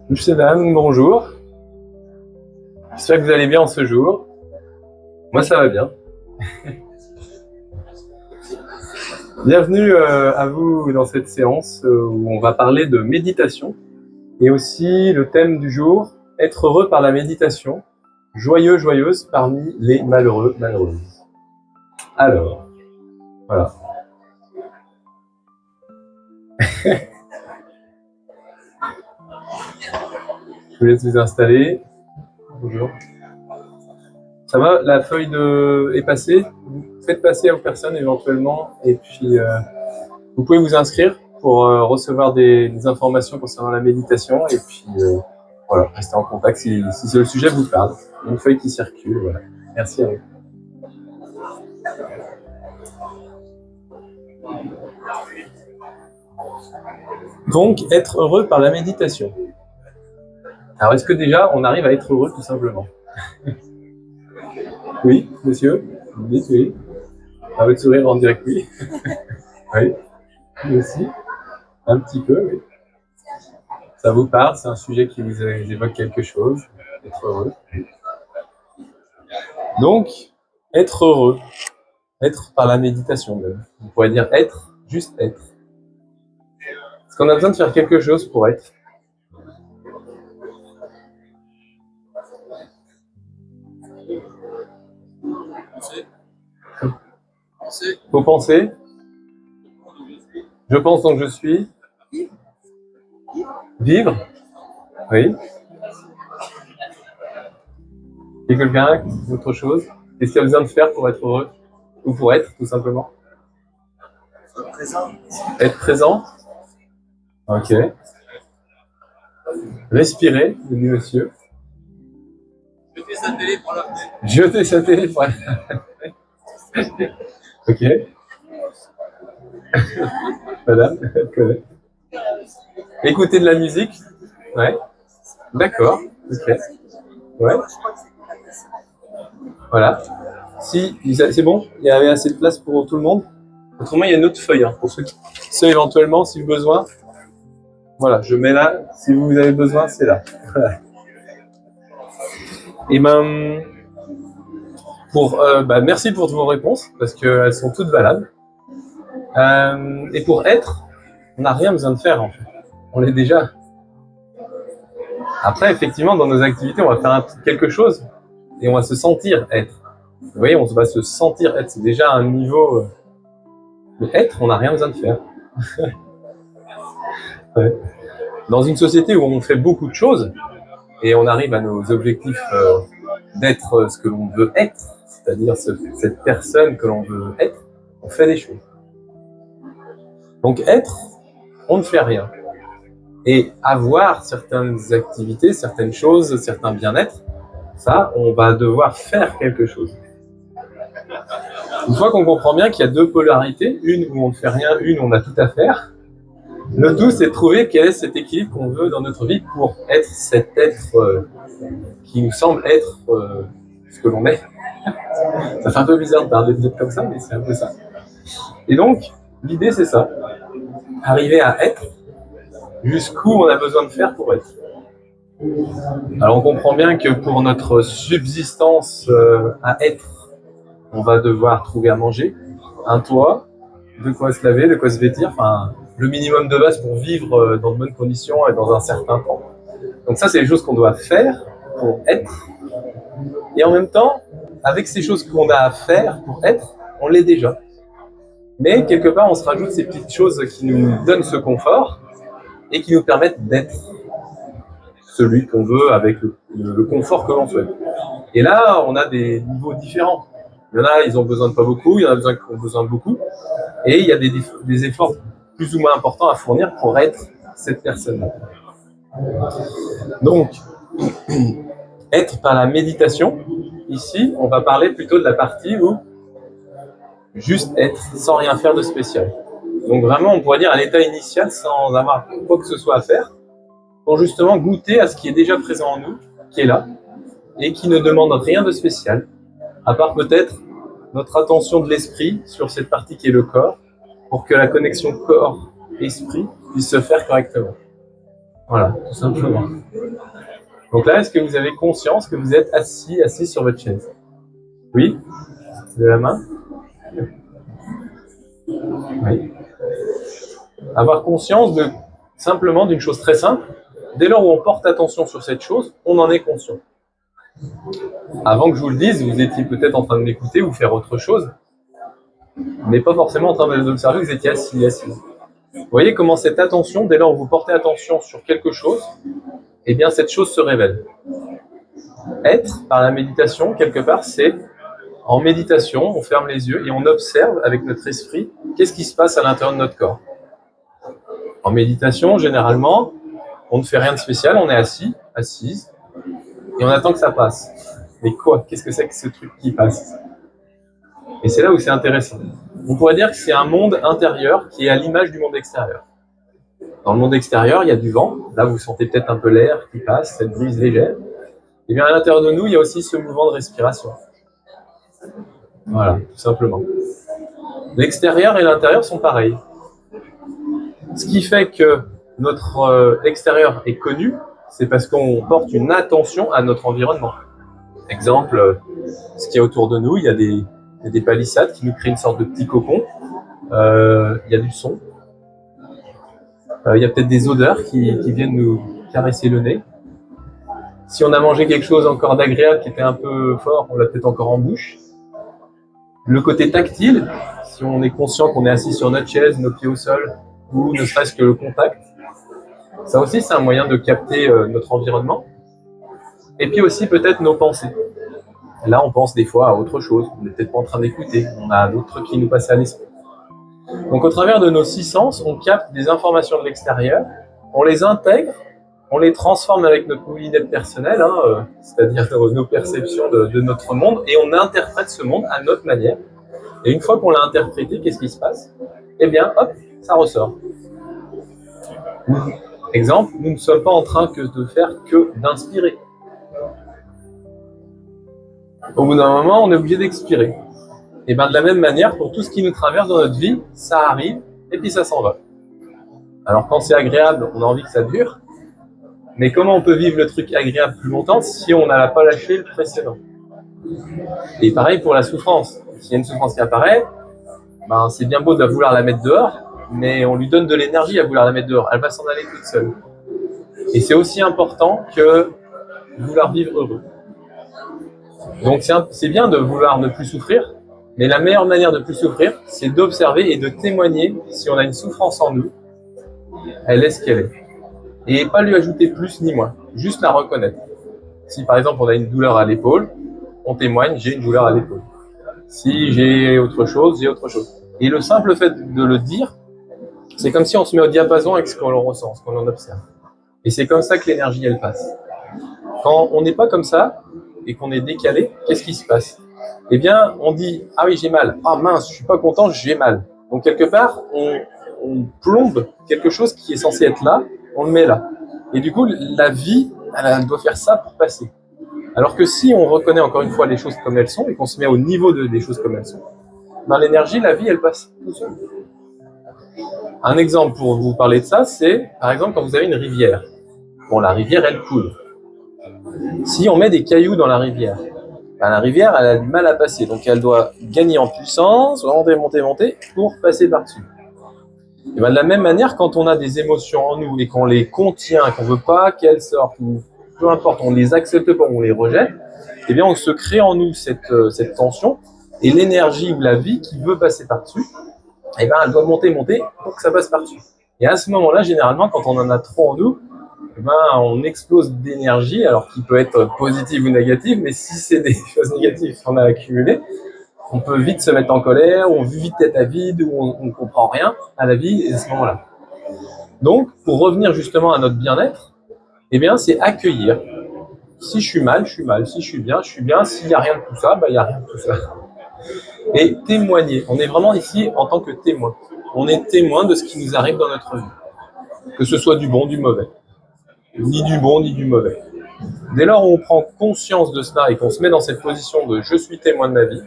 Monsieur, madame, bonjour. J'espère que vous allez bien en ce jour. Moi, ça va bien. Bienvenue à vous dans cette séance où on va parler de méditation. Et aussi le thème du jour, être heureux par la méditation, joyeux, joyeuse parmi les malheureux, malheureuses. Alors, voilà. Je vous laisse vous installer. Bonjour. Ça va? La feuille est passée? Faites passer aux personnes éventuellement et puis vous pouvez vous inscrire pour recevoir des informations concernant la méditation et puis voilà, rester en contact si le sujet vous parle. Une feuille qui circule, voilà. Merci à vous. Donc, être heureux par la méditation. Alors, est-ce que déjà, on arrive à être heureux tout simplement? Oui, monsieur? Vous dites oui. À votre sourire, on dirait que oui. Oui, vous aussi. Un petit peu, oui. Ça vous parle? C'est un sujet qui vous évoque quelque chose? Être heureux. Donc, être heureux. Être par la méditation même. On pourrait dire être, juste être. Est-ce qu'on a besoin de faire quelque chose pour être? Faut penser. Je pense donc je suis. Vivre. Oui. Et quelqu'un, autre chose? Qu'est-ce qu'il y a besoin de faire pour être heureux? Ou pour être, tout simplement? Être présent. Ok. Respirer, dit monsieur. Jeter sa télé pour la fenêtre. Jeter sa télé pour la fenêtre. Ok. Madame, écouter de la musique. Ouais. D'accord. Ok. Ouais. Voilà. Si, c'est bon? Il y avait assez de place pour tout le monde? Autrement, il y a une autre feuille, hein, pour ceux éventuellement, si besoin. Voilà, je mets là. Si vous avez besoin, c'est là. Voilà. Et merci pour toutes vos réponses, parce qu'elles sont toutes valables. Et pour être, on n'a rien besoin de faire, en fait. On l'est déjà. Après, effectivement, dans nos activités, on va faire quelque chose et on va se sentir être. Vous voyez, on va se sentir être. C'est déjà un niveau. Mais être, on n'a rien besoin de faire. Ouais. Dans une société où on fait beaucoup de choses et on arrive à nos objectifs d'être ce que l'on veut être, c'est-à-dire cette personne que l'on veut être, on fait des choses. Donc être, on ne fait rien. Et avoir certaines activités, certaines choses, certains bien-être, ça, on va devoir faire quelque chose. Une fois qu'on comprend bien qu'il y a deux polarités, une où on ne fait rien, une où on a tout à faire, le tout c'est de trouver quel est cet équilibre qu'on veut dans notre vie pour être cet être qui nous semble être ce que l'on est. Ça fait un peu bizarre de parler d'être comme ça, mais c'est un peu ça. Et donc, l'idée c'est ça, arriver à être jusqu'où on a besoin de faire pour être. Alors on comprend bien que pour notre subsistance à être, on va devoir trouver à manger, un toit, de quoi se laver, de quoi se vêtir, enfin le minimum de base pour vivre dans de bonnes conditions et dans un certain temps. Donc ça c'est les choses qu'on doit faire pour être. Et en même temps, avec ces choses qu'on a à faire pour être, on l'est déjà. Mais quelque part on se rajoute ces petites choses qui nous donnent ce confort et qui nous permettent d'être celui qu'on veut avec le confort que l'on souhaite. Et là, on a des niveaux différents. Il y en a, ils ont besoin de pas beaucoup, il y en a qui ont besoin de beaucoup. Et il y a des efforts plus ou moins importants à fournir pour être cette personne-là. Donc, être par la méditation, ici, on va parler plutôt de la partie où juste être sans rien faire de spécial. Donc vraiment, on pourrait dire un état initial sans avoir quoi que ce soit à faire, pour justement goûter à ce qui est déjà présent en nous, qui est là, et qui ne demande rien de spécial, à part peut-être notre attention de l'esprit sur cette partie qui est le corps, pour que la connexion corps-esprit puisse se faire correctement. Voilà, tout simplement. Donc là, est-ce que vous avez conscience que vous êtes assis sur votre chaise? Oui? De la main? Oui. Avoir conscience simplement d'une chose très simple. Dès lors où on porte attention sur cette chose, on en est conscient. Avant que je vous le dise, vous étiez peut-être en train de m'écouter ou faire autre chose, mais pas forcément en train d'observer, vous étiez assis. Vous voyez comment cette attention, dès lors où vous portez attention sur quelque chose, eh bien cette chose se révèle. Être, par la méditation, quelque part, c'est en méditation, on ferme les yeux et on observe avec notre esprit qu'est-ce qui se passe à l'intérieur de notre corps. En méditation, généralement, on ne fait rien de spécial, on est assise, et on attend que ça passe. Mais quoi? Qu'est-ce que c'est que ce truc qui passe? Et c'est là où c'est intéressant. On pourrait dire que c'est un monde intérieur qui est à l'image du monde extérieur. Dans le monde extérieur, il y a du vent. Là, vous sentez peut-être un peu l'air qui passe, cette brise légère. Et bien à l'intérieur de nous, il y a aussi ce mouvement de respiration. Voilà, tout simplement. L'extérieur et l'intérieur sont pareils. Ce qui fait que notre extérieur est connu, c'est parce qu'on porte une attention à notre environnement. Exemple, ce qu'il y a autour de nous, il y a des palissades qui nous créent une sorte de petit cocon. Il y a du son. Il y a peut-être des odeurs qui viennent nous caresser le nez. Si on a mangé quelque chose encore d'agréable qui était un peu fort, on l'a peut-être encore en bouche. Le côté tactile, si on est conscient qu'on est assis sur notre chaise, nos pieds au sol, ou ne serait-ce que le contact, ça aussi c'est un moyen de capter notre environnement. Et puis aussi peut-être nos pensées. Là on pense des fois à autre chose, on n'est peut-être pas en train d'écouter, on a d'autres trucs qui nous passent à l'esprit. Donc au travers de nos 6 sens, on capte des informations de l'extérieur, on les intègre, on les transforme avec notre moulinette personnelle, c'est-à-dire nos perceptions de notre monde, et on interprète ce monde à notre manière. Et une fois qu'on l'a interprété, qu'est-ce qui se passe? Eh bien, hop, ça ressort. Exemple, nous ne sommes pas en train de faire que d'inspirer. Au bout d'un moment, on est obligé d'expirer. Et bien de la même manière, pour tout ce qui nous traverse dans notre vie, ça arrive et puis ça s'en va. Alors quand c'est agréable, on a envie que ça dure, mais comment on peut vivre le truc agréable plus longtemps si on n'a pas lâché le précédent? Et pareil pour la souffrance. S'il y a une souffrance qui apparaît, ben c'est bien beau de vouloir la mettre dehors, mais on lui donne de l'énergie à vouloir la mettre dehors. Elle va s'en aller toute seule. Et c'est aussi important que vouloir vivre heureux. Donc c'est bien de vouloir ne plus souffrir, mais la meilleure manière de ne plus souffrir, c'est d'observer et de témoigner si on a une souffrance en nous, elle est ce qu'elle est. Et pas lui ajouter plus ni moins, juste la reconnaître. Si par exemple on a une douleur à l'épaule, on témoigne, j'ai une douleur à l'épaule. Si j'ai autre chose, j'ai autre chose. Et le simple fait de le dire, c'est comme si on se met au diapason avec ce qu'on ressent, ce qu'on en observe. Et c'est comme ça que l'énergie, elle passe. Quand on n'est pas comme ça, et qu'on est décalé, qu'est-ce qui se passe? eh bien, on dit « Ah oui, j'ai mal. Ah mince, je suis pas content, j'ai mal. » Donc, quelque part, on plombe quelque chose qui est censé être là, on le met là. Et du coup, la vie, elle doit faire ça pour passer. Alors que si on reconnaît encore une fois les choses comme elles sont et qu'on se met au niveau des choses comme elles sont, ben l'énergie, la vie, elle passe tout seul. Un exemple pour vous parler de ça, c'est par exemple quand vous avez une rivière. Bon, la rivière, elle coule. Si on met des cailloux dans la rivière, ben la rivière, elle a du mal à passer. Donc elle doit gagner en puissance, monter pour passer par-dessus. Et ben de la même manière, quand on a des émotions en nous et qu'on les contient, qu'on veut pas qu'elles sortent, ou peu importe, on les accepte pas, on les rejette, eh bien on se crée en nous cette tension et l'énergie ou la vie qui veut passer par-dessus, eh ben elle doit monter pour que ça passe par-dessus. Et à ce moment-là, généralement, quand on en a trop en nous, eh ben on explose d'énergie, alors qui peut être positive ou négative, mais si c'est des choses négatives qu'on a accumulées, on peut vite se mettre en colère, ou on vit vite tête à vide, ou on ne comprend rien à la vie à ce moment-là. Donc, pour revenir justement à notre bien-être, eh bien, c'est accueillir. Si je suis mal, je suis mal. Si je suis bien, je suis bien. S'il n'y a rien de tout ça, ben, il n'y a rien de tout ça. Et témoigner. On est vraiment ici en tant que témoin. On est témoin de ce qui nous arrive dans notre vie. Que ce soit du bon, du mauvais. Ni du bon, ni du mauvais. Dès lors où on prend conscience de cela et qu'on se met dans cette position de « je suis témoin de ma vie »,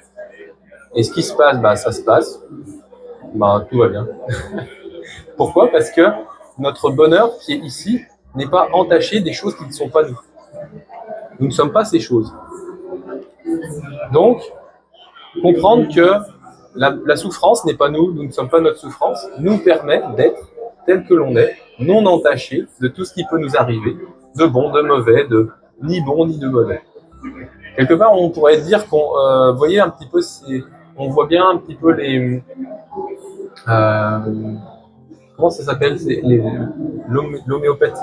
et ce qui se passe, bah, ça se passe, bah, tout va bien. Pourquoi? Parce que notre bonheur qui est ici n'est pas entaché des choses qui ne sont pas nous. Nous ne sommes pas ces choses. Donc, comprendre que la souffrance n'est pas nous, nous ne sommes pas notre souffrance, nous permet d'être tel que l'on est, non entaché de tout ce qui peut nous arriver, de bon, de mauvais, de ni bon ni de mauvais. Quelque part, on pourrait dire qu'on, voyez un petit peu, on voit bien un petit peu les, comment ça s'appelle, l'homéopathie.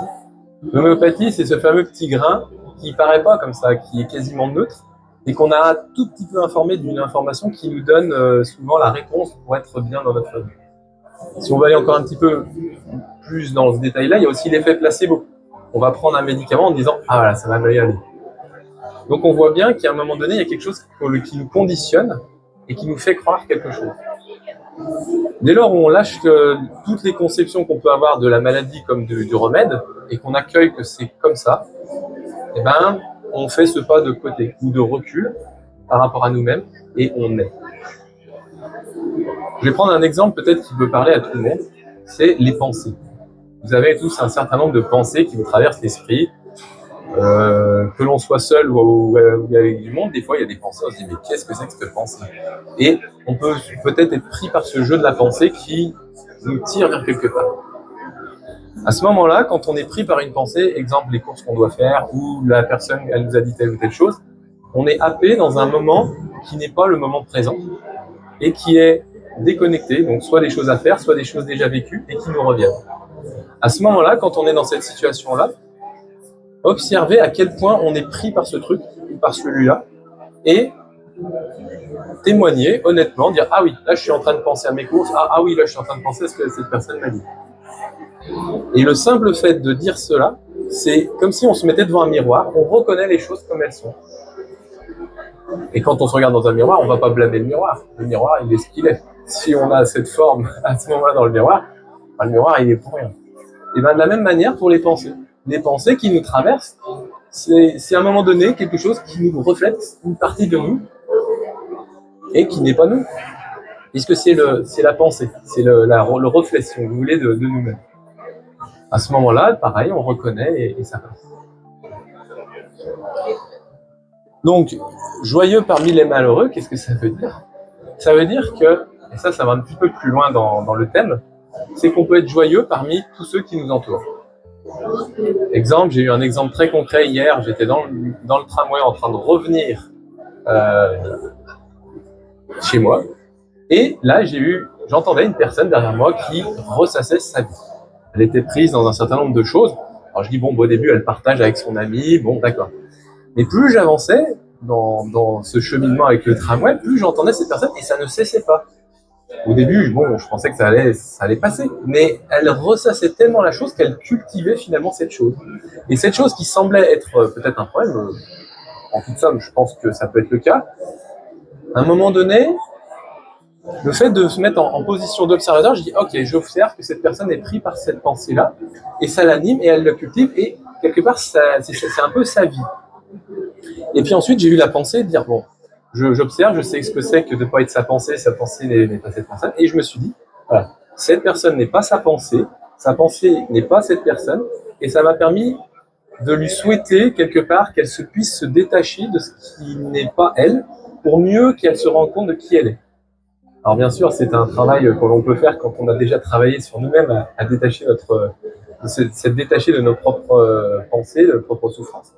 L'homéopathie, c'est ce fameux petit grain qui paraît pas comme ça, qui est quasiment neutre, et qu'on a un tout petit peu informé d'une information qui nous donne souvent la réponse pour être bien dans notre vie. Si on va aller encore un petit peu plus dans ce détail-là, il y a aussi l'effet placebo. On va prendre un médicament en disant « Ah voilà, ça va mieux aller ». Donc on voit bien qu'à un moment donné, il y a quelque chose qui nous conditionne et qui nous fait croire quelque chose. Dès lors où on lâche toutes les conceptions qu'on peut avoir de la maladie comme du remède et qu'on accueille que c'est comme ça, eh ben, on fait ce pas de côté ou de recul par rapport à nous-mêmes et on est. Je vais prendre un exemple peut-être qui peut parler à tout le monde, c'est les pensées. Vous avez tous un certain nombre de pensées qui vous traversent l'esprit. Que l'on soit seul ou avec du monde, des fois il y a des pensées, on se dit mais qu'est-ce que c'est que cette pensée? Et on peut peut-être être pris par ce jeu de la pensée qui nous tire vers quelque part. À ce moment-là, quand on est pris par une pensée, exemple les courses qu'on doit faire ou la personne elle nous a dit telle ou telle chose, on est happé dans un moment qui n'est pas le moment présent et qui est déconnecté, donc soit des choses à faire, soit des choses déjà vécues et qui nous reviennent. À ce moment-là, quand on est dans cette situation-là, observer à quel point on est pris par ce truc, par celui-là, et témoigner honnêtement, dire « Ah oui, là je suis en train de penser à mes courses, ah oui, là je suis en train de penser à ce que cette personne m'a dit. » Et le simple fait de dire cela, c'est comme si on se mettait devant un miroir, on reconnaît les choses comme elles sont. Et quand on se regarde dans un miroir, on ne va pas blâmer le miroir. Le miroir, il est ce qu'il est. Si on a cette forme à ce moment-là dans le miroir il est pour rien. Et bien de la même manière pour les pensées. Les pensées qui nous traversent, c'est à un moment donné quelque chose qui nous reflète une partie de nous et qui n'est pas nous. Puisque c'est la pensée, c'est le reflet, si vous voulez, de nous-mêmes. À ce moment-là, pareil, on reconnaît et ça passe. Donc, joyeux parmi les malheureux, qu'est-ce que ça veut dire? Ça veut dire que, et ça va un petit peu plus loin dans le thème, c'est qu'on peut être joyeux parmi tous ceux qui nous entourent. Exemple, j'ai eu un exemple très concret hier, j'étais dans le tramway en train de revenir chez moi, et là j'entendais une personne derrière moi qui ressassait sa vie. Elle était prise dans un certain nombre de choses. Alors je dis bon, au début elle partage avec son ami, bon d'accord. Mais plus j'avançais dans ce cheminement avec le tramway, plus j'entendais cette personne et ça ne cessait pas. Au début, bon, je pensais que ça allait passer, mais elle ressassait tellement la chose qu'elle cultivait finalement cette chose. Et cette chose qui semblait être peut-être un problème, en toute somme, je pense que ça peut être le cas, À un moment donné, le fait de se mettre en position d'observateur, je dis ok, j'observe que cette personne est prise par cette pensée-là, et ça l'anime, et elle le cultive, et quelque part, c'est un peu sa vie. Et puis ensuite, j'ai eu la pensée de dire bon, j'observe, je sais ce que c'est que de ne pas être sa pensée n'est pas cette personne, et je me suis dit, voilà, cette personne n'est pas sa pensée n'est pas cette personne, et ça m'a permis de lui souhaiter quelque part qu'elle puisse se détacher de ce qui n'est pas elle, pour mieux qu'elle se rende compte de qui elle est. Alors bien sûr, c'est un travail que l'on peut faire quand on a déjà travaillé sur nous-mêmes à détacher s'être détaché de nos propres pensées, de nos propres souffrances.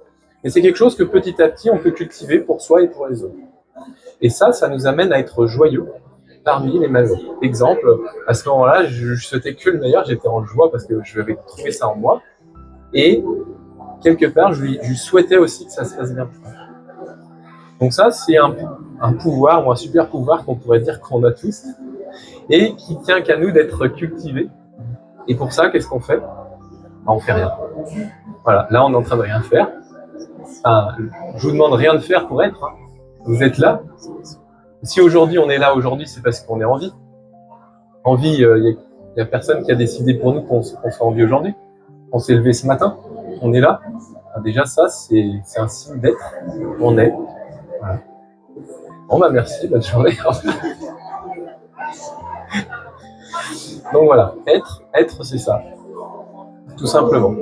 Mais c'est quelque chose que petit à petit on peut cultiver pour soi et pour les autres. Et ça nous amène à être joyeux parmi les malheureux. Exemple, à ce moment-là, je souhaitais que le meilleur, j'étais en joie parce que je vais trouver ça en moi. Et quelque part, je lui souhaitais aussi que ça se passe bien. Donc ça, c'est un pouvoir, ou un super pouvoir qu'on pourrait dire qu'on a tous, et qui tient qu'à nous d'être cultivé. Et pour ça, qu'est-ce qu'on fait? On fait rien. Voilà, là on est en train de rien faire. Enfin, je vous demande rien de faire pour être. Hein. Vous êtes là. Si aujourd'hui on est là aujourd'hui, c'est parce qu'on est en vie. En vie, il y a personne qui a décidé pour nous qu'on soit en vie aujourd'hui. On s'est levé ce matin, on est là. Ah, déjà ça, c'est un signe d'être. On est. Voilà. Bon bah merci, bonne journée. Donc voilà, être c'est ça, tout simplement.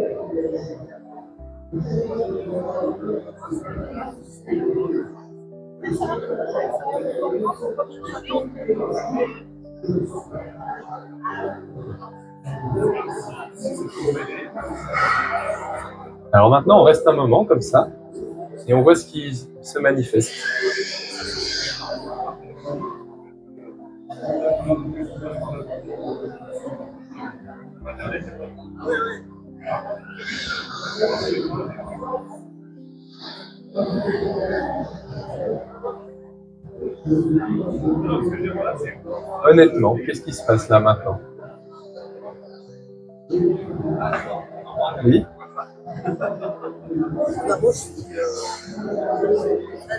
Alors maintenant, on reste un moment comme ça, et on voit ce qui se manifeste. Honnêtement, qu'est-ce qui se passe là maintenant? Oui?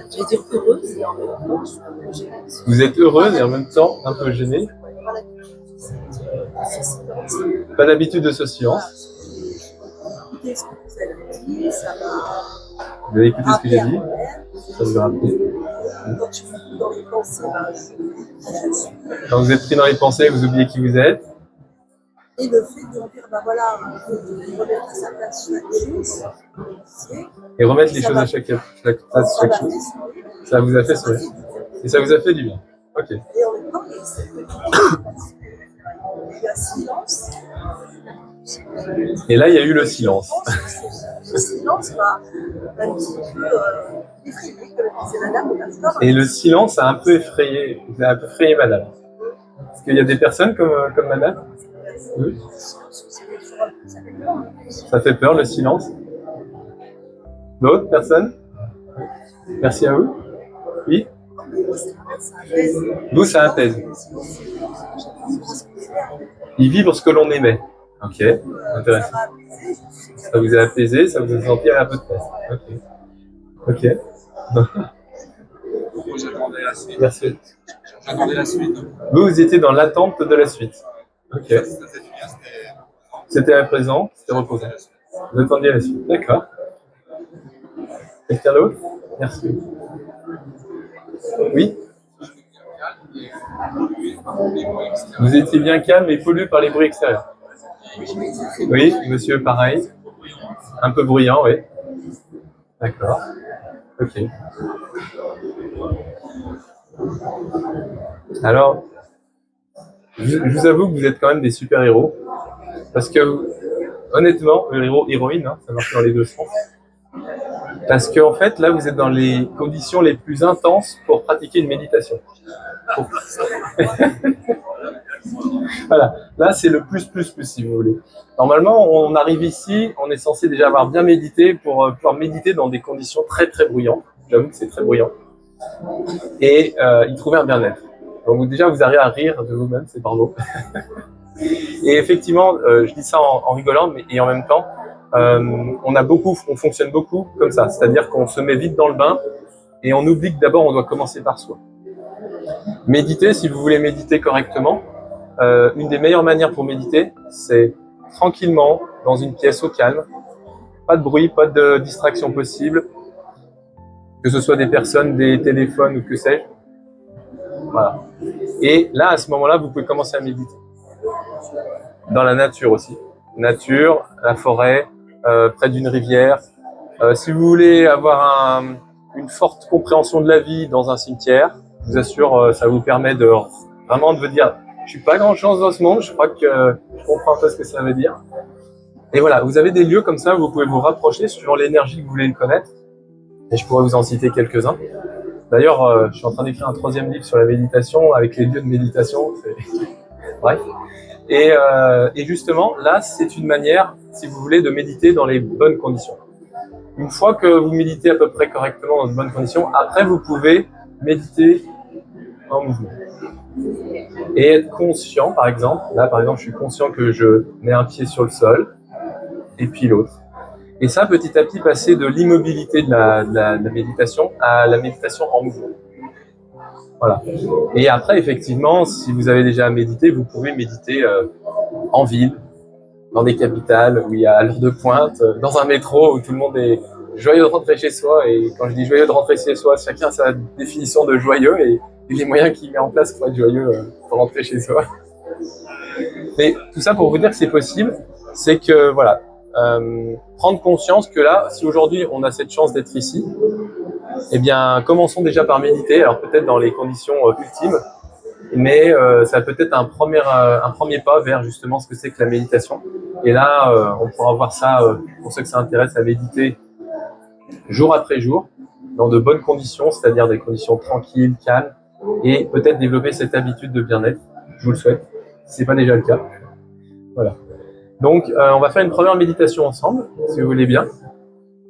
Je vais dire heureuse et en même temps, je suis un peu gênée. Vous êtes heureuse et en même temps un peu gênée? Pas d'habitude de ce silence? Écoutez ce que vous avez dit, ça m'a. Vous avez écouté ce que j'ai dit? Ça vous a rappelé? Quand je suis dans les pensées, Quand vous êtes pris dans les pensées, vous oubliez qui vous êtes? et le fait de dire, bah voilà, de remettre à sa place chaque chose, Et remettre les choses à chaque place, chaque chose. Ça vous a fait sourire. Et ça vous a fait du bien. Ok. Et en même temps, il y a silence. Et là, il y a eu le silence. Le silence m'a un petit peu effrayé, comme disait madame. Et le silence a un peu effrayé, vous a un peu effrayé madame. Est-ce qu'il y a des personnes comme madame? Oui. Ça fait peur, le silence? D'autres personnes? Merci à vous. Oui? Vous, ça apaise. Il vibre ce que l'on aimait. Ok, intéressant. Ça vous a apaisé, ça vous a senti un peu de paix. Ok. J'attendais la suite. Merci. J'attendais la suite. Vous étiez dans l'attente de la suite. Ok. C'était à présent, c'était reposant. Vous attendiez la suite. D'accord. Quelqu'un d'autre? Merci. Oui? Vous étiez bien calme et pollué par les bruits extérieurs. Oui, monsieur, pareil. Un peu bruyant, oui. D'accord. Ok. Alors, je vous avoue que vous êtes quand même des super-héros. Parce que, honnêtement, héroïne, hein, ça marche dans les deux sens. Parce qu'en fait, là, vous êtes dans les conditions les plus intenses pour pratiquer une méditation. Voilà, là, c'est le plus, si vous voulez. Normalement, on arrive ici, on est censé déjà avoir bien médité pour pouvoir méditer dans des conditions très, très bruyantes. J'avoue que c'est très bruyant. Et y trouver un bien-être. Donc déjà, vous arrivez à rire de vous-même, c'est par beau. Et effectivement, je dis ça en rigolant, mais et en même temps, on fonctionne beaucoup comme ça. C'est-à-dire qu'on se met vite dans le bain et on oublie que d'abord, on doit commencer par soi. Méditer, si vous voulez méditer correctement, une des meilleures manières pour méditer, c'est tranquillement, dans une pièce au calme, pas de bruit, pas de distraction possible, que ce soit des personnes, des téléphones ou que sais-je. Voilà. Et là, à ce moment-là, vous pouvez commencer à méditer. Dans la nature aussi. Nature, la forêt, près d'une rivière. Si vous voulez avoir une forte compréhension de la vie dans un cimetière, je vous assure, ça vous permet de vraiment de vous dire, je suis pas grand-chose dans ce monde, je crois que je comprends un peu ce que ça veut dire. Et voilà, vous avez des lieux comme ça où vous pouvez vous rapprocher suivant l'énergie que vous voulez connaître. Et je pourrais vous en citer quelques-uns. D'ailleurs, je suis en train d'écrire un 3e livre sur la méditation avec les lieux de méditation. Bref. Et justement, là, c'est une manière, si vous voulez, de méditer dans les bonnes conditions. Une fois que vous méditez à peu près correctement dans de bonnes conditions, après, vous pouvez méditer en mouvement. Et être conscient, par exemple, là, par exemple, je suis conscient que je mets un pied sur le sol, et puis l'autre. Et ça, petit à petit, passer de l'immobilité de la méditation à la méditation en mouvement. Voilà. Et après, effectivement, si vous avez déjà médité, vous pouvez méditer en ville, dans des capitales où il y a l'heure de pointe, dans un métro où tout le monde est joyeux de rentrer chez soi. Et quand je dis joyeux de rentrer chez soi, chacun a sa définition de joyeux et les moyens qu'il met en place pour être joyeux pour rentrer chez soi. Mais tout ça pour vous dire que c'est possible, c'est que voilà, prendre conscience que là, si aujourd'hui on a cette chance d'être ici, eh bien commençons déjà par méditer, alors peut-être dans les conditions ultimes, mais ça peut être un premier pas vers justement ce que c'est que la méditation. Et là, on pourra voir ça, pour ceux que ça intéresse, à méditer jour après jour, dans de bonnes conditions, c'est-à-dire des conditions tranquilles, calmes, et peut-être développer cette habitude de bien-être. Je vous le souhaite, si ce n'est pas déjà le cas. Voilà. Donc, on va faire une première méditation ensemble, si vous voulez bien.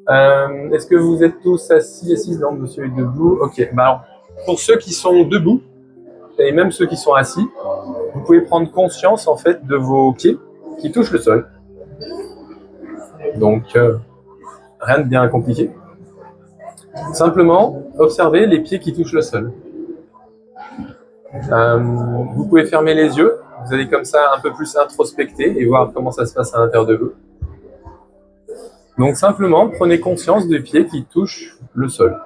Est-ce que vous êtes tous assises? Non, monsieur est debout. Ok. Bah alors, pour ceux qui sont debout, et même ceux qui sont assis, vous pouvez prendre conscience en fait de vos pieds qui touchent le sol. Donc, rien de bien compliqué. Simplement, observez les pieds qui touchent le sol. Vous pouvez fermer les yeux. Vous allez comme ça un peu plus introspecter et voir comment ça se passe à l'intérieur de vous. Donc simplement, prenez conscience des pieds qui touchent le sol.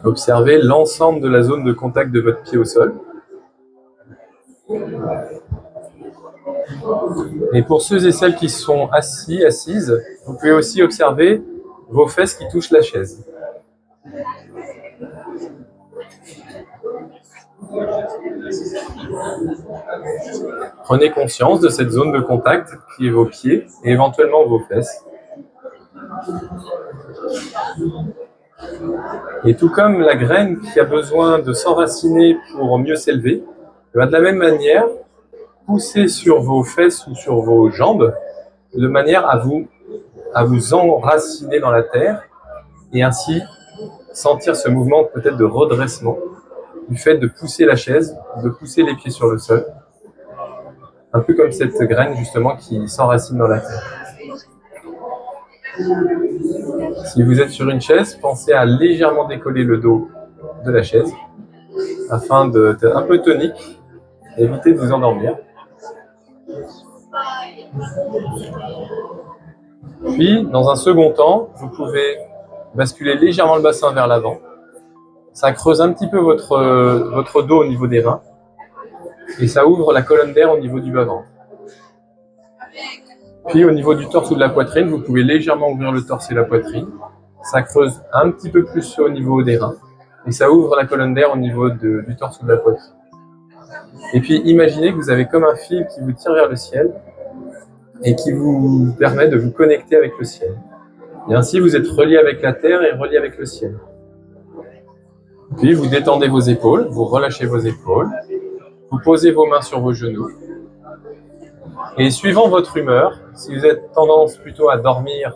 Observez l'ensemble de la zone de contact de votre pied au sol. Et pour ceux et celles qui sont assises, vous pouvez aussi observer vos fesses qui touchent la chaise. Prenez conscience de cette zone de contact qui est vos pieds et éventuellement vos fesses. Et tout comme la graine qui a besoin de s'enraciner pour mieux s'élever, de la même manière, poussez sur vos fesses ou sur vos jambes de manière à vous enraciner dans la terre et ainsi sentir ce mouvement peut-être de redressement du fait de pousser la chaise, de pousser les pieds sur le sol. Un peu comme cette graine justement qui s'enracine dans la terre. Si vous êtes sur une chaise, pensez à légèrement décoller le dos de la chaise afin d'être un peu tonique et éviter de vous endormir. Puis, dans un second temps, vous pouvez basculer légèrement le bassin vers l'avant. Ça creuse un petit peu votre dos au niveau des reins et ça ouvre la colonne d'air au niveau du bas-ventre. Puis au niveau du torse ou de la poitrine, vous pouvez légèrement ouvrir le torse et la poitrine. Ça creuse un petit peu plus au niveau des reins et ça ouvre la colonne d'air au niveau du torse ou de la poitrine. Et puis imaginez que vous avez comme un fil qui vous tire vers le ciel et qui vous permet de vous connecter avec le ciel. Et ainsi vous êtes relié avec la terre et relié avec le ciel. Puis vous détendez vos épaules, vous relâchez vos épaules, vous posez vos mains sur vos genoux. Et suivant votre humeur, si vous avez tendance plutôt à dormir,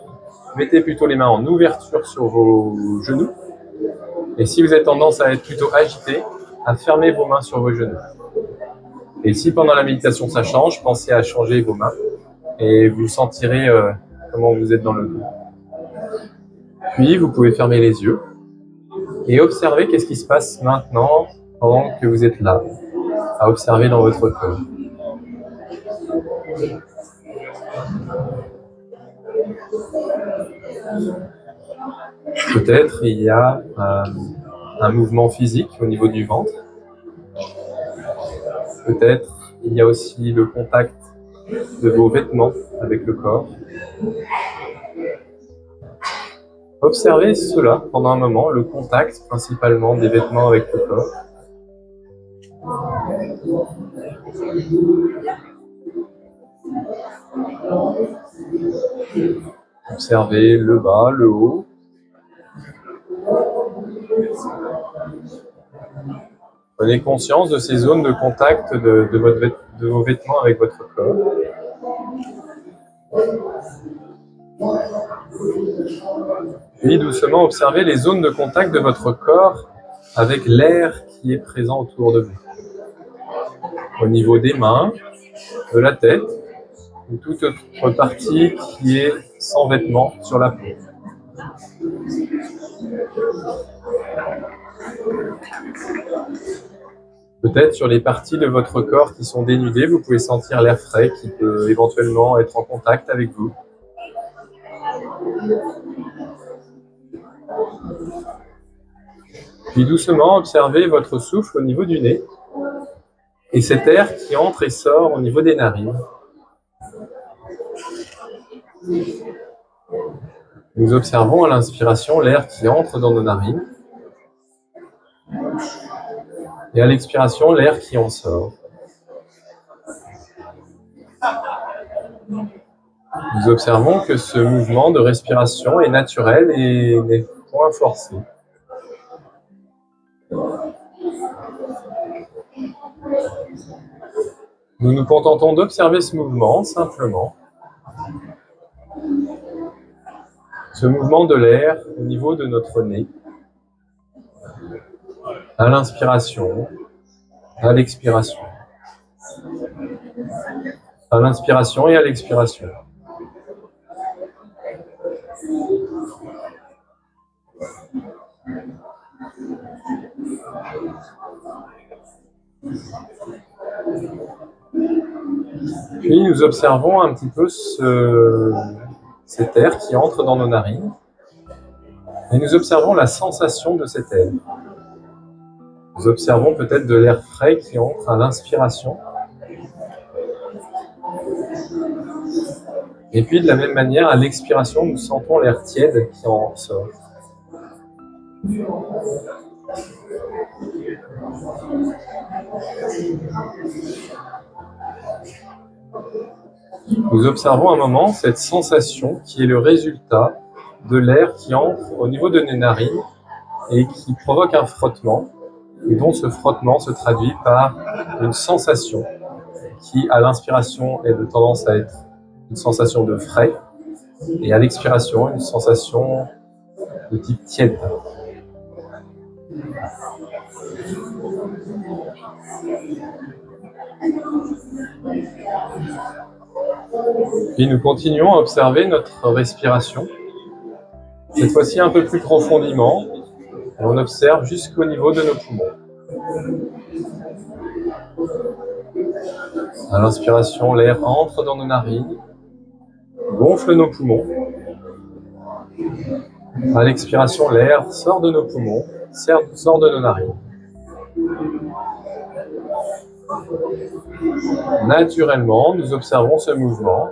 mettez plutôt les mains en ouverture sur vos genoux. Et si vous avez tendance à être plutôt agité, à fermer vos mains sur vos genoux. Et si pendant la méditation ça change, pensez à changer vos mains et vous sentirez comment vous êtes dans le dos. Puis, vous pouvez fermer les yeux et observer qu'est-ce qui se passe maintenant pendant que vous êtes là, à observer dans votre corps. Peut-être il y a un mouvement physique au niveau du ventre. Peut-être il y a aussi le contact de vos vêtements avec le corps. Observez cela pendant un moment, le contact principalement des vêtements avec le corps. Observez le bas, le haut. Prenez conscience de ces zones de contact de vos vêtements avec votre corps. Puis doucement observez les zones de contact de votre corps avec l'air qui est présent autour de vous. Au niveau des mains, de la tête, ou toute autre partie qui est sans vêtements sur la peau. Peut-être sur les parties de votre corps qui sont dénudées, vous pouvez sentir l'air frais qui peut éventuellement être en contact avec vous. Puis doucement, observez votre souffle au niveau du nez et cet air qui entre et sort au niveau des narines. Nous observons à l'inspiration l'air qui entre dans nos narines et à l'expiration l'air qui en sort. Nous observons que ce mouvement de respiration est naturel et n'est point forcé. Nous nous contentons d'observer ce mouvement simplement. Ce mouvement de l'air au niveau de notre nez, à l'inspiration, à l'expiration. À l'inspiration et à l'expiration. Puis nous observons un petit peu cet air qui entre dans nos narines et nous observons la sensation de cet air. Nous observons peut-être de l'air frais qui entre à l'inspiration et puis de la même manière à l'expiration nous sentons l'air tiède qui en sort. Nous observons un moment cette sensation qui est le résultat de l'air qui entre au niveau de nos narines et qui provoque un frottement et dont ce frottement se traduit par une sensation qui à l'inspiration est de tendance à être une sensation de frais et à l'expiration une sensation de type tiède. Puis nous continuons à observer notre respiration, cette fois-ci un peu plus profondément, et on observe jusqu'au niveau de nos poumons. À l'inspiration, l'air entre dans nos narines, gonfle nos poumons. À l'expiration, l'air sort de nos poumons, sort de nos narines. Naturellement, nous observons ce mouvement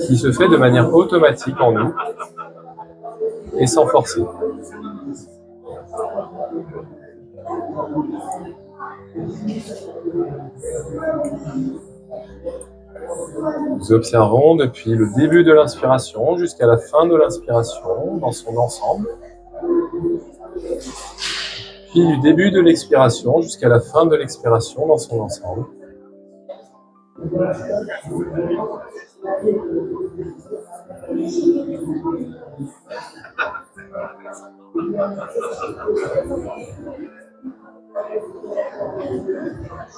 qui se fait de manière automatique en nous et sans forcer. Nous observons depuis le début de l'inspiration jusqu'à la fin de l'inspiration dans son ensemble, puis du début de l'expiration jusqu'à la fin de l'expiration dans son ensemble.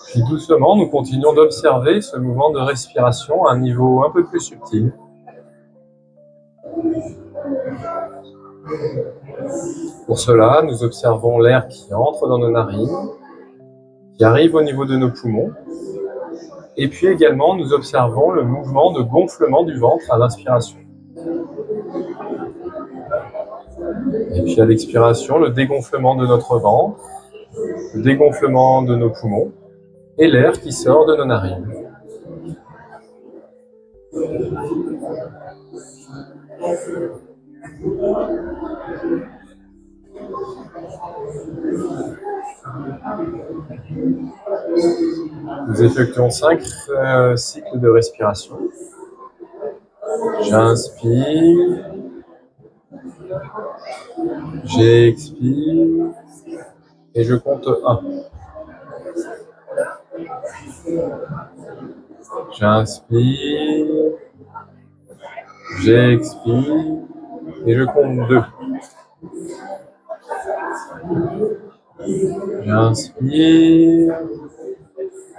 Puis doucement, nous continuons d'observer ce mouvement de respiration à un niveau un peu plus subtil. Pour cela, nous observons l'air qui entre dans nos narines, qui arrive au niveau de nos poumons. Et puis également, nous observons le mouvement de gonflement du ventre à l'inspiration. Et puis à l'expiration, le dégonflement de notre ventre, le dégonflement de nos poumons et l'air qui sort de nos narines. Nous effectuons 5 cycles de respiration. J'inspire, j'expire et je compte 1. J'inspire, j'expire et je compte 2. J'inspire,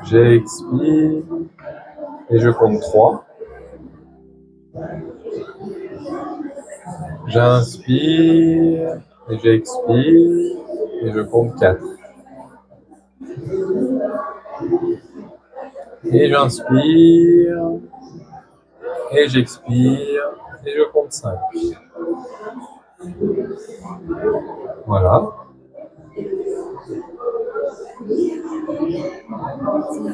j'expire et je compte 3. J'inspire et j'expire et je compte 4. Et j'inspire et j'expire et je compte 5. Voilà.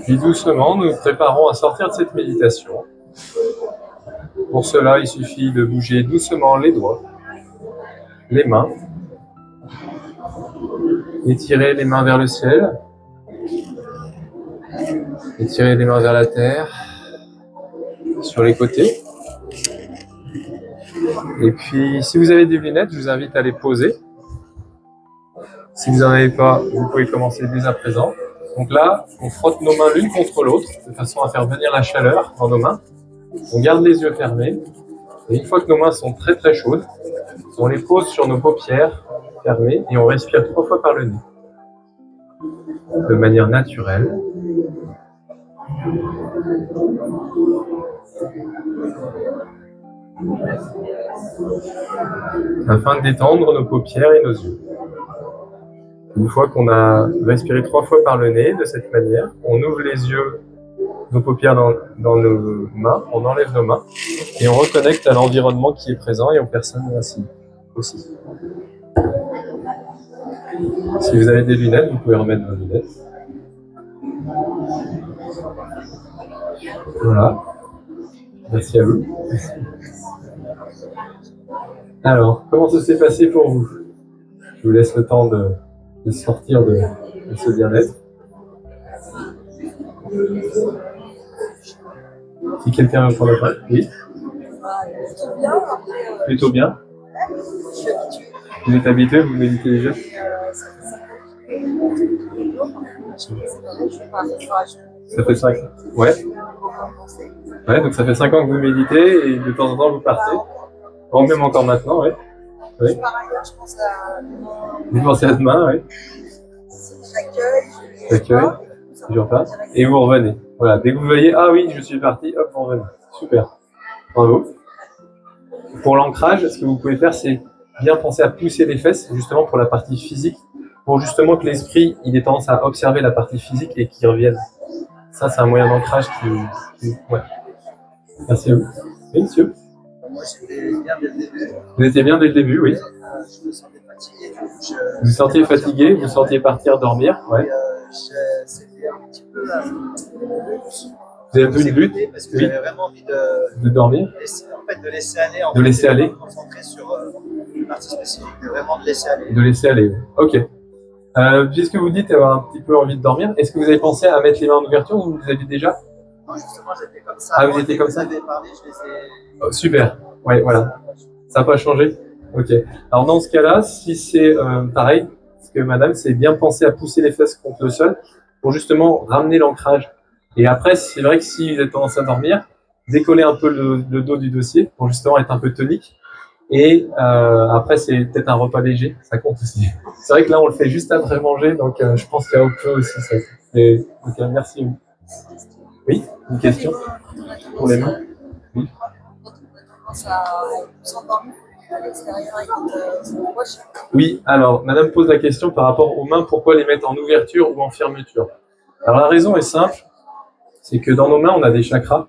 Puis doucement, nous nous préparons à sortir de cette méditation. Pour cela, il suffit de bouger doucement les doigts, les mains, étirer les mains vers le ciel, étirer les mains vers la terre, sur les côtés. Et puis, si vous avez des lunettes, je vous invite à les poser. Si vous n'en avez pas, vous pouvez commencer dès à présent. Donc là, on frotte nos mains l'une contre l'autre, de façon à faire venir la chaleur dans nos mains. On garde les yeux fermés. Et une fois que nos mains sont très très chaudes, on les pose sur nos paupières fermées et on respire 3 fois par le nez. De manière naturelle. Afin de détendre nos paupières et nos yeux. Une fois qu'on a respiré 3 fois par le nez, de cette manière, on ouvre les yeux, nos paupières dans nos mains, on enlève nos mains et on reconnecte à l'environnement qui est présent et aux personnes assises aussi. Si vous avez des lunettes, vous pouvez remettre vos lunettes. Voilà. Merci à vous. Alors, comment ça s'est passé pour vous? Je vous laisse le temps de sortir de ce bien-être. Si quelqu'un veut prendre la parole, oui. Plutôt bien. Vous êtes habitué, vous méditez déjà? Ça fait 5 ans. Ouais. Ouais, donc ça fait 5 ans que vous méditez et de temps en temps vous partez. Oh, même encore maintenant, ouais. Oui. Vous pensez à demain, oui. J'accueille, je repasse, et vous revenez. Voilà, dès que vous voyez, ah oui, je suis parti, hop, vous revenez. Super. Bravo. Pour l'ancrage, ce que vous pouvez faire, c'est bien penser à pousser les fesses, justement pour la partie physique, pour justement que l'esprit, il ait tendance à observer la partie physique et qu'il revienne. Ça, c'est un moyen d'ancrage qui... Ouais. Merci à vous. Oui, monsieur? Moi, j'étais bien dès le début. Vous étiez bien dès le début, oui. Je me sentais fatigué. Vous vous sentiez fatigué, vous sentiez partir dormir, ouais. C'était un petit peu... Vous avez un peu une lutte, parce que j'avais vraiment envie de dormir, de laisser aller. De laisser aller. De me concentrer sur une partie spécifique, de vraiment de laisser aller. De laisser aller, ok. Puisque vous dites avoir un petit peu envie de dormir, est-ce que vous avez pensé à mettre les mains en ouverture ou vous les avez déjà? Non, justement, j'étais comme ça. Ah, vous étiez comme ça? Vous avez parlé, je les ai... Oh, super, ouais, voilà. Ça n'a pas changé? Ok. Alors dans ce cas-là, si c'est pareil, ce que madame, c'est bien penser à pousser les fesses contre le sol pour justement ramener l'ancrage. Et après, c'est vrai que si vous avez tendance à dormir, décoller un peu le dos du dossier pour justement être un peu tonique. Et après, c'est peut-être un repas léger, ça compte aussi. C'est vrai que là, on le fait juste après manger, donc je pense qu'il y a autre chose aussi. Ça. Et, ok, merci. Oui, une question pour les mains? Oui. quand ça s'endormit à l'extérieur avec une poche. Oui, alors, madame pose la question par rapport aux mains, pourquoi les mettre en ouverture ou en fermeture? Alors, la raison est simple, c'est que dans nos mains, on a des chakras,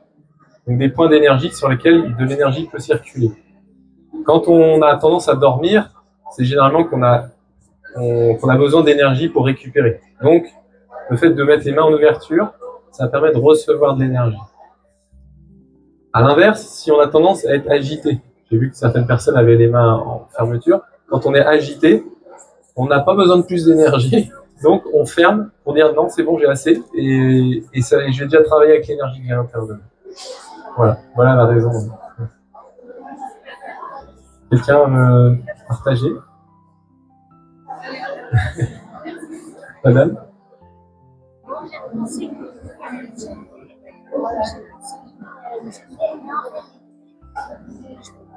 donc des points d'énergie sur lesquels de l'énergie peut circuler. Quand on a tendance à dormir, c'est généralement qu'on a besoin d'énergie pour récupérer. Donc, le fait de mettre les mains en ouverture, ça permet de recevoir de l'énergie. À l'inverse, si on a tendance à être agité, j'ai vu que certaines personnes avaient les mains en fermeture, quand on est agité, on n'a pas besoin de plus d'énergie, donc on ferme pour dire non, c'est bon, j'ai assez, et j'ai déjà travaillé avec l'énergie que j'ai à l'intérieur de nous. Voilà la raison. Quelqu'un veut partager? Madame?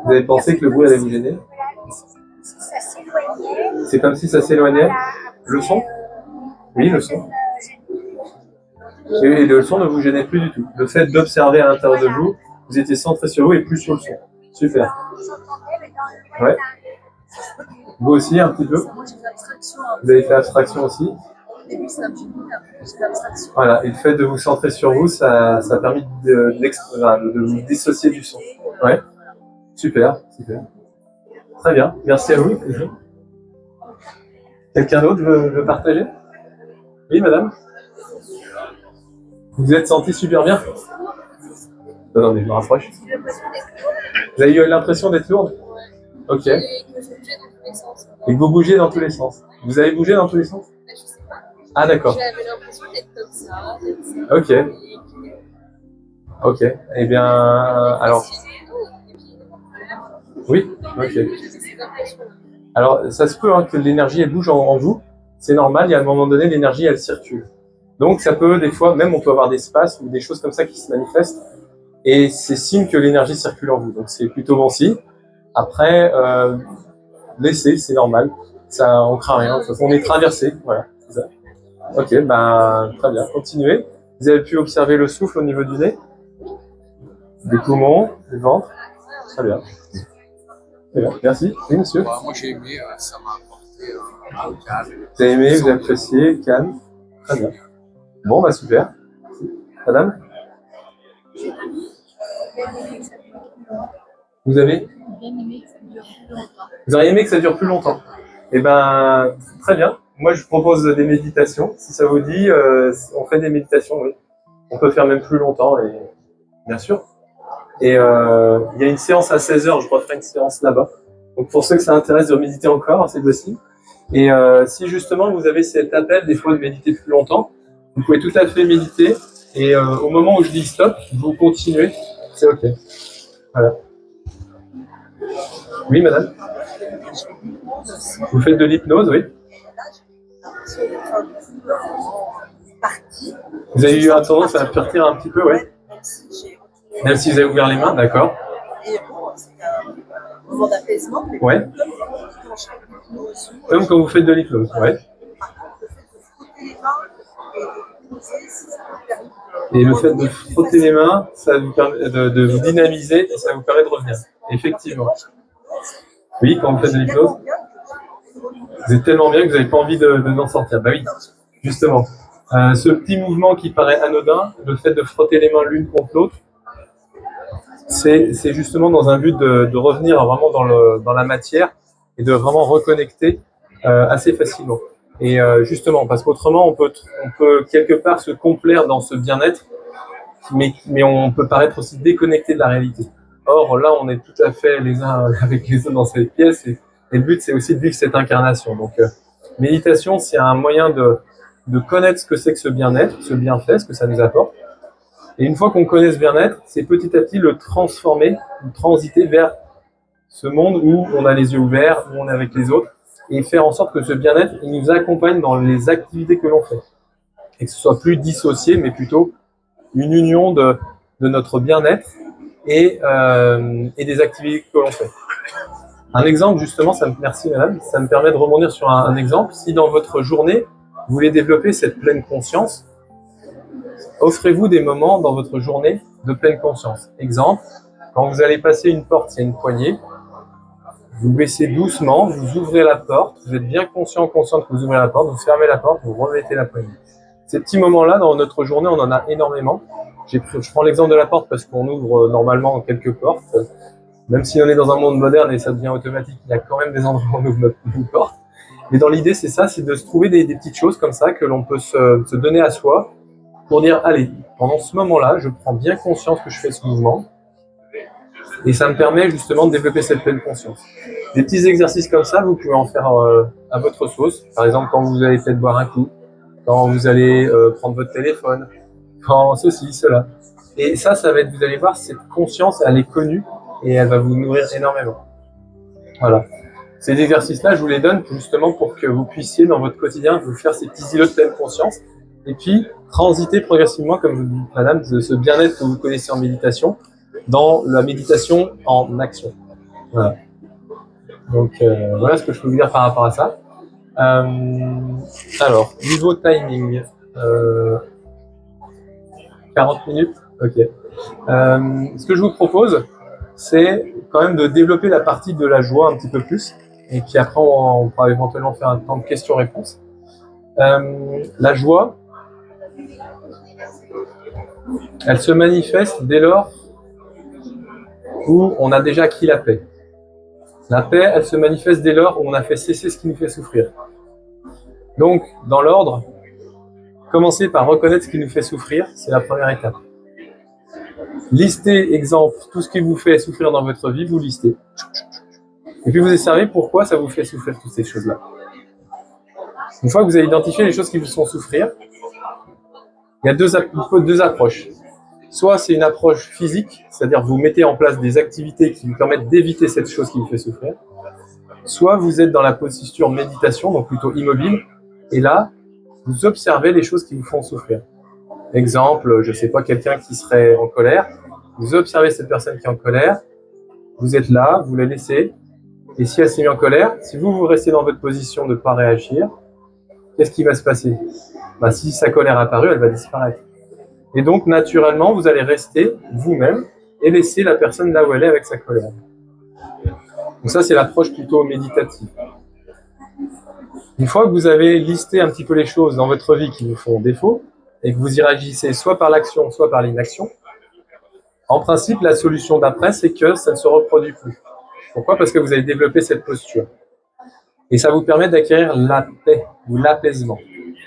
Vous avez pensé que le bruit allait vous gêner? C'est comme si ça s'éloignait. Le son? Oui, le son. Et le son ne vous gênait plus du tout. Le fait d'observer à l'intérieur de vous, vous étiez centré sur vous et plus sur le son. Super. Ouais. Vous aussi, un petit peu? Vous avez fait abstraction aussi? Voilà, et le fait de vous centrer sur vous, ça a permis de vous dissocier du son. Ouais. Super. Très bien, merci à vous. Quelqu'un d'autre veut partager? Oui, madame? Vous vous êtes senti super bien? Non, mais je me rapproche. Vous avez eu l'impression d'être lourde? Ok. Et que vous bougez dans tous les sens. Vous avez bougé dans tous les sens? Ah, d'accord. J'avais l'impression d'être comme ça. Ok. Eh bien, alors. Oui, ok. Alors, ça se peut que l'énergie, elle bouge en vous. C'est normal, il y a un moment donné, l'énergie, elle circule. Donc, ça peut, des fois, même on peut avoir des spasmes ou des choses comme ça qui se manifestent. Et c'est signe que l'énergie circule en vous. Donc, c'est plutôt bon signe. Après, laissez, c'est normal. Ça, on craint rien. De toute façon, on est traversé. Voilà, c'est ça. Ok, ben, très bien. Continuez. Vous avez pu observer le souffle au niveau du nez, des poumons, du ventre. Très bien. Très bien. Merci. Oui, monsieur. Moi, j'ai aimé, ça m'a apporté un calme. Vous avez aimé, vous avez apprécié, calme. Très bien. Bon, bah super. Madame? Vous avez? Vous auriez aimé que ça dure plus longtemps? Eh ben, très bien. Moi, je propose des méditations. Si ça vous dit, on fait des méditations, oui. On peut faire même plus longtemps, et bien sûr. Et il y a une séance à 16h, je referai une séance là-bas. Donc pour ceux que ça intéresse de méditer encore, c'est possible. Et si justement vous avez cet appel des fois de méditer plus longtemps, vous pouvez tout à fait méditer. Et au moment où je dis stop, vous continuez. C'est ok. Voilà. Oui, madame? Vous faites de l'hypnose, oui? Vous avez eu tendance à partir un petit peu, oui? Même si vous avez ouvert les mains, d'accord. Et bon, c'est un moment d'apaisement. Ouais. Comme quand vous faites de l'hypnose, ouais. Et le fait de frotter les mains, ça vous permet de vous dynamiser et ça vous permet de revenir. Effectivement. Oui, quand vous faites de l'hypnose, vous êtes tellement bien que vous n'avez pas envie d'en sortir. Bah oui, justement. Ce petit mouvement qui paraît anodin, le fait de frotter les mains l'une contre l'autre, c'est justement dans un but de revenir vraiment dans la matière et de vraiment reconnecter assez facilement. Et justement, parce qu'autrement, on peut quelque part se complaire dans ce bien-être, mais on peut paraître aussi déconnecté de la réalité. Or, là, on est tout à fait les uns avec les autres dans cette pièce, et le but, c'est aussi de vivre cette incarnation. Donc, méditation, c'est un moyen de connaître ce que c'est que ce bien-être, ce bienfait, ce que ça nous apporte. Et une fois qu'on connaît ce bien-être, c'est petit à petit le transformer, le transiter vers ce monde où on a les yeux ouverts, où on est avec les autres, et faire en sorte que ce bien-être, il nous accompagne dans les activités que l'on fait. Et que ce soit plus dissocié, mais plutôt une union de notre bien-être et des activités que l'on fait. Un exemple, justement, merci madame, ça me permet de rebondir sur un exemple. Si dans votre journée, vous voulez développer cette pleine conscience, offrez-vous des moments dans votre journée de pleine conscience. Exemple, Quand vous allez passer une porte, il y a une poignée. Vous baissez doucement, vous ouvrez la porte, vous êtes bien conscient que vous ouvrez la porte, vous fermez la porte, vous remettez la poignée. Ces petits moments-là, dans notre journée, on en a énormément. Je prends l'exemple de la porte parce qu'on ouvre normalement quelques portes. Même si on est dans un monde moderne et ça devient automatique, il y a quand même des endroits où on ouvre notre porte. Mais dans l'idée, c'est ça, c'est de se trouver des petites choses comme ça que l'on peut se donner à soi pour dire, allez, pendant ce moment-là, je prends bien conscience que je fais ce mouvement. Et ça me permet justement de développer cette pleine conscience. Des petits exercices comme ça, vous pouvez en faire à votre sauce. Par exemple, quand vous allez peut-être boire un coup, quand vous allez prendre votre téléphone, quand ceci, cela. Et ça va être, vous allez voir, cette conscience, elle est connue et elle va vous nourrir énormément. Voilà. Ces exercices-là, je vous les donne justement pour que vous puissiez, dans votre quotidien, vous faire ces petits îlots de pleine conscience et puis transiter progressivement, comme vous dit madame, de ce bien-être que vous connaissez en méditation, dans la méditation en action. Voilà. Donc, voilà ce que je peux vous dire par rapport à ça. Alors, niveau timing, 40 minutes, ok. Ce que je vous propose, c'est quand même de développer la partie de la joie un petit peu plus, et puis après on pourra éventuellement faire un temps de questions-réponses. La joie, elle se manifeste dès lors où on a déjà acquis la paix. La paix, elle se manifeste dès lors où on a fait cesser ce qui nous fait souffrir. Donc, dans l'ordre, commencez par reconnaître ce qui nous fait souffrir, c'est la première étape. Listez, exemple, tout ce qui vous fait souffrir dans votre vie, vous listez. Et puis vous observez pourquoi ça vous fait souffrir toutes ces choses-là. Une fois que vous avez identifié les choses qui vous font souffrir, il y a deux approches. Soit c'est une approche physique, c'est-à-dire vous mettez en place des activités qui vous permettent d'éviter cette chose qui vous fait souffrir. Soit vous êtes dans la posture méditation, donc plutôt immobile, et là, vous observez les choses qui vous font souffrir. Exemple, je ne sais pas, quelqu'un qui serait en colère, vous observez cette personne qui est en colère, vous êtes là, vous la laissez, et si elle s'est mise en colère, si vous restez dans votre position de ne pas réagir, qu'est-ce qui va se passer? Si sa colère est apparue, elle va disparaître. Et donc, naturellement, vous allez rester vous-même et laisser la personne là où elle est avec sa colère. Donc ça, c'est l'approche plutôt méditative. Une fois que vous avez listé un petit peu les choses dans votre vie qui vous font défaut, et que vous y réagissez soit par l'action, soit par l'inaction, en principe, la solution d'après, c'est que ça ne se reproduit plus. Pourquoi? Parce que vous avez développé cette posture. Et ça vous permet d'acquérir la paix ou l'apaisement,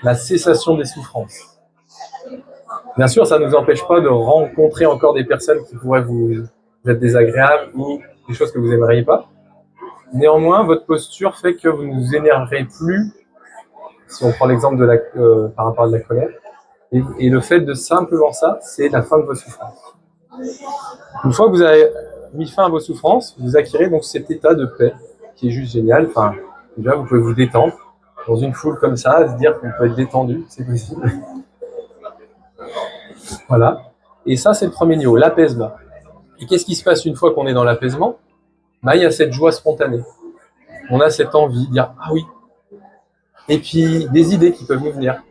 la cessation des souffrances. Bien sûr, ça ne nous empêche pas de rencontrer encore des personnes qui pourraient vous être désagréables ou des choses que vous n'aimeriez pas. Néanmoins, votre posture fait que vous ne vous énerverez plus, si on prend l'exemple par rapport à de la colère. Et le fait de simplement ça, c'est la fin de vos souffrances. Une fois que vous avez mis fin à vos souffrances, vous acquérez donc cet état de paix qui est juste génial. Enfin, déjà, vous pouvez vous détendre dans une foule comme ça, se dire qu'on peut être détendu, c'est possible. Voilà. Et ça, c'est le premier niveau, l'apaisement. Et qu'est-ce qui se passe une fois qu'on est dans l'apaisement? Il y a cette joie spontanée. On a cette envie de dire « Ah oui !» Et puis, des idées qui peuvent nous venir.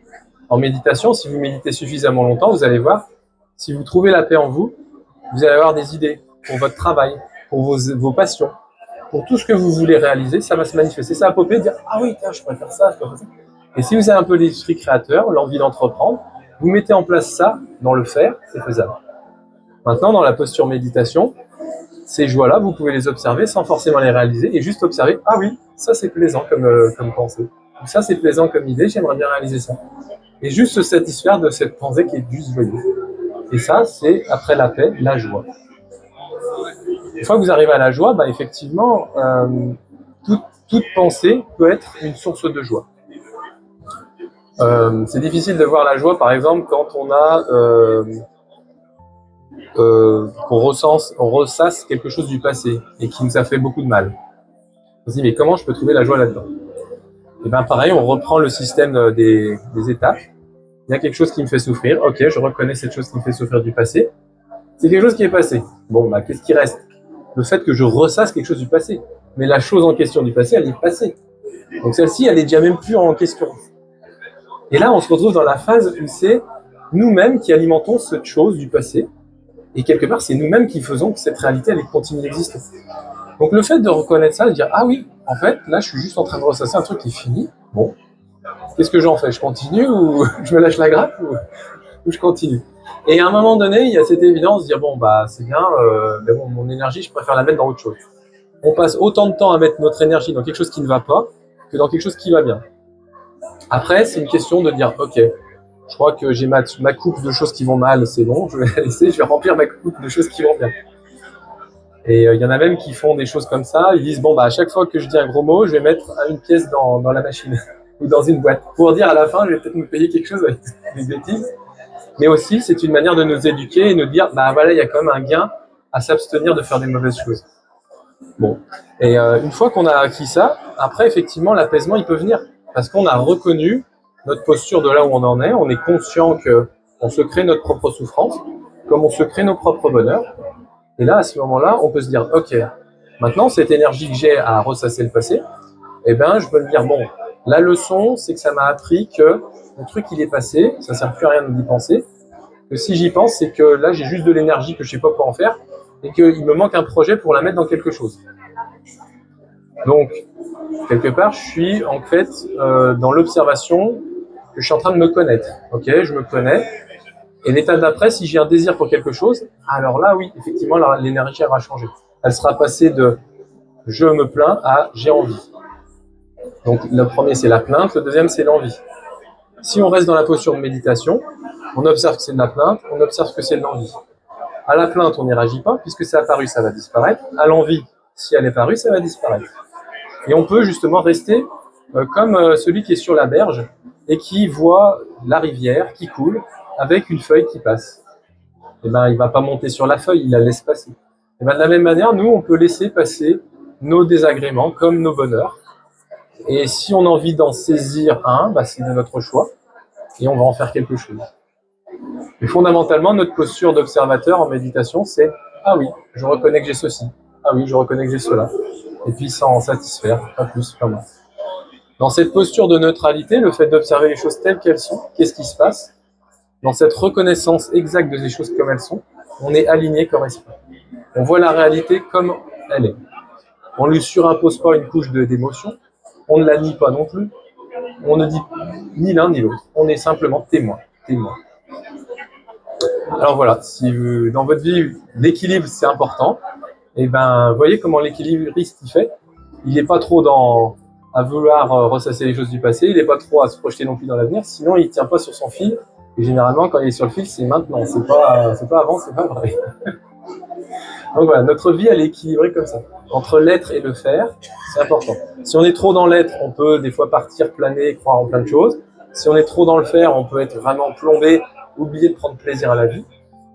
En méditation, si vous méditez suffisamment longtemps, vous allez voir, si vous trouvez la paix en vous, vous allez avoir des idées pour votre travail, pour vos passions, pour tout ce que vous voulez réaliser, ça va se manifester. Ça va popper et dire « Ah oui, tiens, je pourrais faire ça, je pourrais faire ça. » Et si vous avez un peu l'esprit créateur, l'envie d'entreprendre, vous mettez en place ça dans le faire, c'est faisable. Maintenant, dans la posture méditation, ces joies-là, vous pouvez les observer sans forcément les réaliser et juste observer « Ah oui, ça c'est plaisant comme pensée. Ça c'est plaisant comme idée, j'aimerais bien réaliser ça. » Et juste se satisfaire de cette pensée qui est juste joyeuse. Et ça, c'est, après la paix, la joie. Une fois que vous arrivez à la joie, effectivement, toute pensée peut être une source de joie. C'est difficile de voir la joie, par exemple, quand on a on ressasse quelque chose du passé et qui nous a fait beaucoup de mal. On se dit, mais comment je peux trouver la joie là-dedans? Et pareil, on reprend le système des étapes. Il y a quelque chose qui me fait souffrir. Ok, je reconnais cette chose qui me fait souffrir du passé. C'est quelque chose qui est passé. Bon, qu'est-ce qui reste? Le fait que je ressasse quelque chose du passé. Mais la chose en question du passé, elle est passée. Donc celle-ci, elle est déjà même plus en question. Et là, on se retrouve dans la phase où c'est nous-mêmes qui alimentons cette chose du passé. Et quelque part, c'est nous-mêmes qui faisons que cette réalité, elle continue d'exister. Donc le fait de reconnaître ça, de dire, ah oui, en fait, là, je suis juste en train de ressasser un truc qui est fini. Bon, qu'est-ce que j'en fais? Je continue ou je me lâche la grappe ou je continue? Et à un moment donné, il y a cette évidence de dire, bon, bah c'est bien, mais bon, mon énergie, je préfère la mettre dans autre chose. On passe autant de temps à mettre notre énergie dans quelque chose qui ne va pas que dans quelque chose qui va bien. Après, c'est une question de dire, ok, je crois que j'ai ma coupe de choses qui vont mal, c'est bon, je vais la laisser, je vais remplir ma coupe de choses qui vont bien. Et il y en a même qui font des choses comme ça, ils disent, bon, bah à chaque fois que je dis un gros mot, je vais mettre une pièce dans la machine ou dans une boîte, pour dire à la fin, je vais peut-être me payer quelque chose avec des bêtises. Mais aussi, c'est une manière de nous éduquer et nous dire, bah voilà, il y a quand même un gain à s'abstenir de faire des mauvaises choses. Bon, et une fois qu'on a acquis ça, après, effectivement, l'apaisement, il peut venir. Parce qu'on a reconnu notre posture de là où on en est, on est conscient qu'on se crée notre propre souffrance, comme on se crée nos propres bonheurs. Et là, à ce moment-là, on peut se dire, ok, maintenant, cette énergie que j'ai à ressasser le passé, eh ben, je peux me dire, bon, la leçon, c'est que ça m'a appris que le truc, il est passé, ça sert plus à rien d'y penser, que si j'y pense, c'est que là, j'ai juste de l'énergie que je sais pas quoi en faire, et qu'il me manque un projet pour la mettre dans quelque chose. Donc, quelque part, je suis en fait dans l'observation que je suis en train de me connaître. Ok, je me connais. Et l'étape d'après, si j'ai un désir pour quelque chose, alors là, oui, effectivement, l'énergie aura changé. Elle sera passée de je me plains à j'ai envie. Donc, le premier, c'est la plainte. Le deuxième, c'est l'envie. Si on reste dans la posture de méditation, on observe que c'est de la plainte, on observe que c'est de l'envie. À la plainte, on n'y réagit pas, puisque c'est apparu, ça va disparaître. À l'envie, si elle est parue, ça va disparaître. Et on peut justement rester comme celui qui est sur la berge et qui voit la rivière qui coule avec une feuille qui passe. Et ben, il ne va pas monter sur la feuille, il la laisse passer. Et ben, de la même manière, nous, on peut laisser passer nos désagréments comme nos bonheurs. Et si on a envie d'en saisir un, bah, c'est de notre choix et on va en faire quelque chose. Et fondamentalement, notre posture d'observateur en méditation, c'est « Ah oui, je reconnais que j'ai ceci. Ah oui, je reconnais que j'ai cela. » Et puis s'en satisfaire, pas plus, pas moins. Dans cette posture de neutralité, le fait d'observer les choses telles qu'elles sont, qu'est-ce qui se passe? Dans cette reconnaissance exacte des choses comme elles sont, on est aligné comme esprit. On voit la réalité comme elle est. On ne lui surimpose pas une couche d'émotion, on ne la nie pas non plus, on ne dit ni l'un ni l'autre, on est simplement témoin. Alors voilà, si vous, dans votre vie, l'équilibre c'est important, et ben voyez comment l'équilibriste il fait. Il n'est pas trop à vouloir ressasser les choses du passé, il n'est pas trop à se projeter non plus dans l'avenir, sinon il ne tient pas sur son fil. Et généralement, quand il est sur le fil, c'est maintenant, c'est pas avant, c'est pas vrai. Donc voilà, notre vie elle est équilibrée comme ça. Entre l'être et le faire, c'est important. Si on est trop dans l'être, on peut des fois partir, planer, croire en plein de choses. Si on est trop dans le faire, on peut être vraiment plombé, oublier de prendre plaisir à la vie.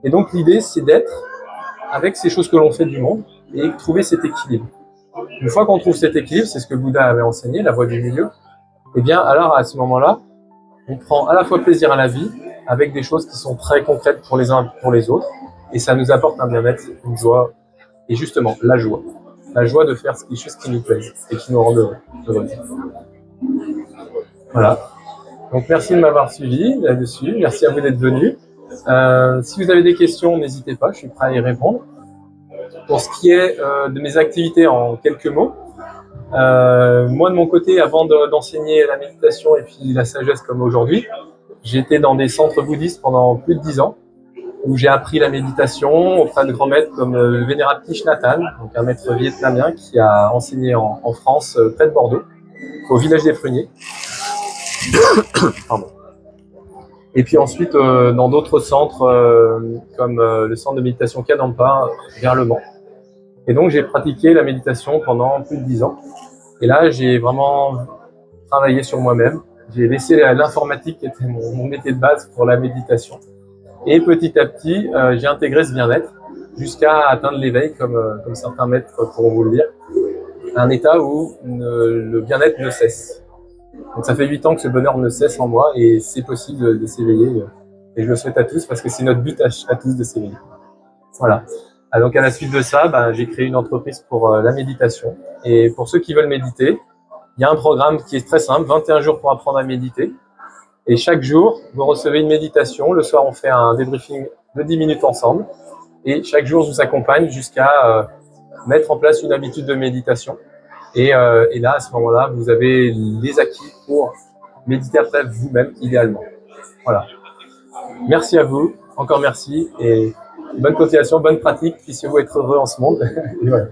Et donc l'idée, c'est d'être avec ces choses que l'on fait du monde et trouver cet équilibre. Une fois qu'on trouve cet équilibre, c'est ce que Bouddha avait enseigné, la voie du milieu, et bien alors à ce moment-là, on prend à la fois plaisir à la vie, avec des choses qui sont très concrètes pour les uns et pour les autres, et ça nous apporte un bien-être, une joie, et justement, la joie. La joie de faire des choses qui nous plaisent et qui nous rendent heureux. Voilà. Donc merci de m'avoir suivi là-dessus, merci à vous d'être venus. Si vous avez des questions, n'hésitez pas, je suis prêt à y répondre. Pour ce qui est de mes activités en quelques mots, moi de mon côté, avant d'enseigner la méditation et puis la sagesse comme aujourd'hui, j'étais dans des centres bouddhistes pendant plus de 10 ans, où j'ai appris la méditation auprès de grands maîtres comme le vénérable Thich Nhat Hanh, donc un maître vietnamien qui a enseigné en France, près de Bordeaux, au village des Pruniers. Pardon. Et puis ensuite, dans d'autres centres, comme le centre de méditation Kadampa, vers Le Mans. Et donc, j'ai pratiqué la méditation pendant plus de 10 ans. Et là, j'ai vraiment travaillé sur moi-même. J'ai laissé l'informatique, qui était mon métier de base, pour la méditation. Et petit à petit, j'ai intégré ce bien-être jusqu'à atteindre l'éveil, comme certains maîtres pourront vous le dire. Un état où le bien-être ne cesse. Donc ça fait 8 ans que ce bonheur ne cesse en moi et c'est possible de s'éveiller. Et je le souhaite à tous parce que c'est notre but à tous de s'éveiller. Voilà. Donc à la suite de ça, j'ai créé une entreprise pour la méditation. Et pour ceux qui veulent méditer, il y a un programme qui est très simple, 21 jours pour apprendre à méditer. Et chaque jour, vous recevez une méditation. Le soir, on fait un débriefing de 10 minutes ensemble. Et chaque jour, je vous accompagne jusqu'à mettre en place une habitude de méditation. Et là, à ce moment-là, vous avez les acquis pour méditer après vous-même, idéalement. Voilà. Merci à vous. Encore merci. Et bonne continuation, bonne pratique. Puissiez-vous être heureux en ce monde. Et voilà.